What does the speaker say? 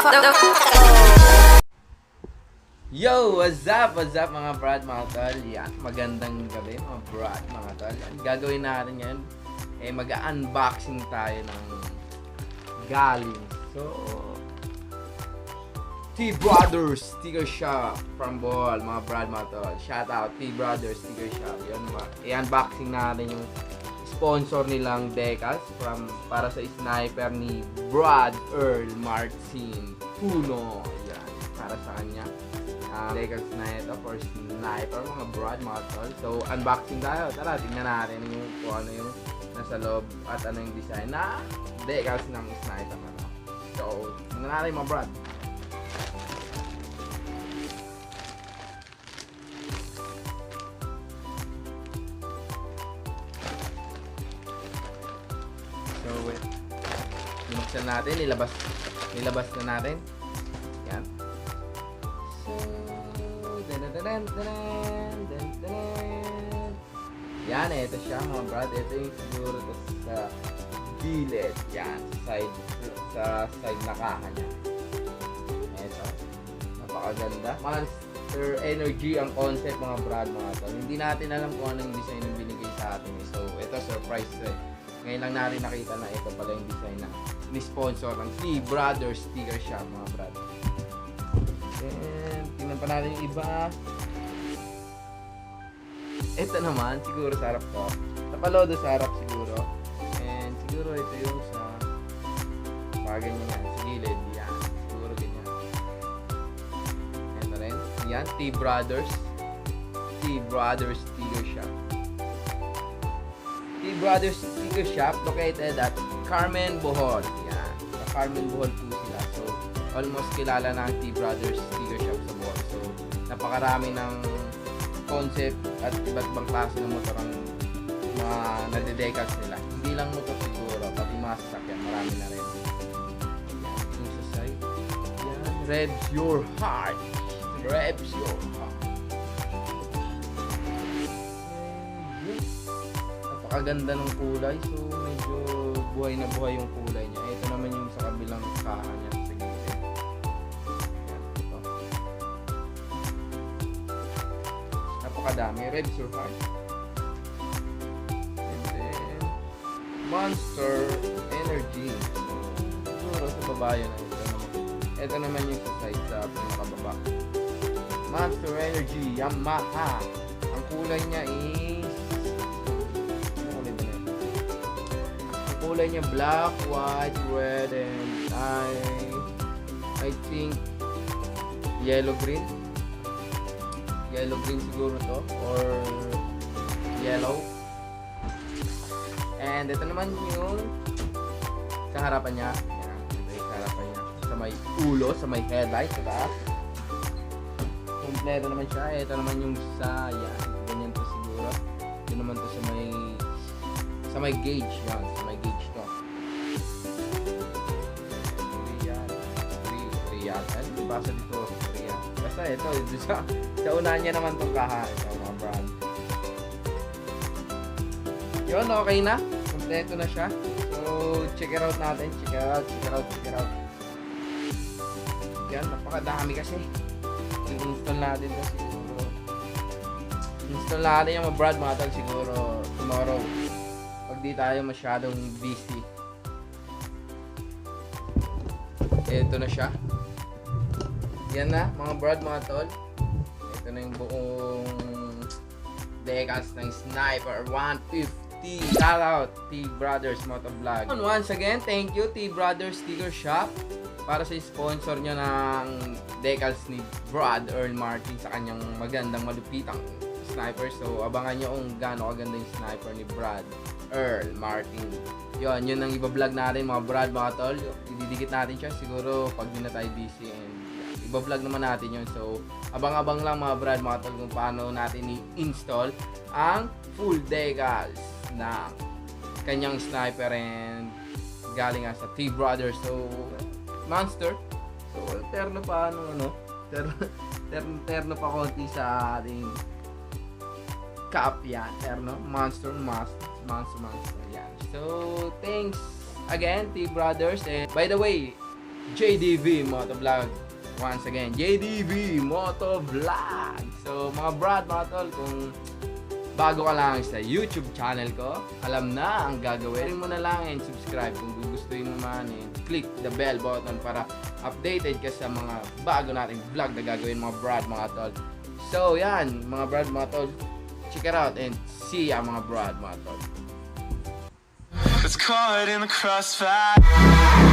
Yo! What's up? What's up mga brad, mga tol? Yan, magandang gabi mga brad, mga tol. Yan, gagawin natin ngayon, mag-unboxing tayo ng galing. So, Tbrothers Sticker Shop from Bohol, mga brad, mga tol. Shout out, Tbrothers Sticker Shop. Yan, i-unboxing natin yung sponsor nilang Decals para sa sniper ni Brad Earl Martin Puno. Yan, para sa kanya. Decals na ito for sniper, mga brad, mga tol. So, unboxing tayo. Tara, tingnan natin kung ano yung nasa loob at ano yung design na decals ng sniper na to. So, tingnan natin mga brad. So, binuksan natin, nilabas na natin. Yan. Yan, ito siya mga brad. Ito yung siguro sa gilid. Yan, sa side na kaha niya. Ito, napakaganda. Monster Energy ang concept mga brad, mga tol. Hindi natin alam kung anong design yung binigay sa atin. So, ito surprise to. Ngayon lang natin nakita na ito pala yung design na ni-sponsor ng Tbrothers Sticker Shop, mga brad. And tingnan pa natin yung iba. Ito naman, siguro sa harap to. Napalodo sa harap siguro. And siguro ito yung sa ganyan yan, sa gilid. Yan, siguro ganyan. Ito rin. Yan, Tbrothers Sticker Shop. Tbrothers Sticker Shop located at Carmen, Bohol. Yan, sa Carmen, Bohol po sila. So, almost kilala na ang Tbrothers Sticker Shop sa Bohol. So, napakarami ng concept at iba't ibang klase ng motor ang mga nade-decals nila. Hindi lang motor siguro, pati mga sasakyan, marami na rin. Yan, yung sa side. Yan, revs your heart. Revs your heart. And, napakaganda ng kulay. So, medyo buhay na buhay yung kulay niya. Ito naman yung sa kabilang kaha niya. Napakadami. Revs your heart. And then, Monster Energy. Siguro sa baba yun. Ito naman yung sa side sa pinakababa. Monster Energy Yamaha. Ang kulay niya is ang kulay niya black, white, red, and I think yellow green siguro to, or yellow. And ito naman yung sa harapan niya. Yan, ito yung harapan niya sa may ulo, sa may headlight, sa taas. Kompleto naman siya. Ito naman yung sa yan, ganyan to siguro. Ito naman to sa may gauge. Yan, sa may gauge to. Riyad. Ano basa dito? Riyad. Basta ito sa unahan niya naman itong kaha. Ito mga brand. Yun, okay na. Kompleto na siya. So, check it out natin. Check it out. Yan, napakadami kasi. I-install natin ito siguro. Install natin yung mga brand, mga tol, siguro tomorrow. Pag di tayo masyadong busy. Ito na siya. Yan na, mga brad, mga tol. Ito na yung buong decals ng Sniper150. Shout out Tbrothers Motovlog. Once again, thank you Tbrothers Sticker Shop para sa sponsor nyo ng decals ni Brad Earl Martin sa kanyang magandang malupitang sniper. So, abangan nyo kung gaano kaganda yung sniper ni Brad Earl Martin. Yun ang iba-vlog natin mga brad, mga tol. Ididikit natin siya siguro pag di na tayo busy, and iba-vlog naman natin yun. So, abang-abang lang mga brad, mga tol, kung paano natin i-install ang full decals na kanyang sniper and galing nga sa Tbrothers. So, Monster. So, terno pa terno pa konti sa ating cap yan. Terno, Monster. Yan. So, thanks again, Tbrothers. And by the way, JDV Motovlog. Once again, JDV Motovlog. So mga brad, mga tol, kung bago ka lang sa YouTube channel ko, alam na ang gagawin mo na lang and subscribe kung gugustuhin mo man, and click the bell button para updated ka sa mga bago nating vlog na gagawin mga brad, mga tol. So yan, mga brad, mga tol, check it out and see ya mga brad, mga tol. It's caught in the crossfire.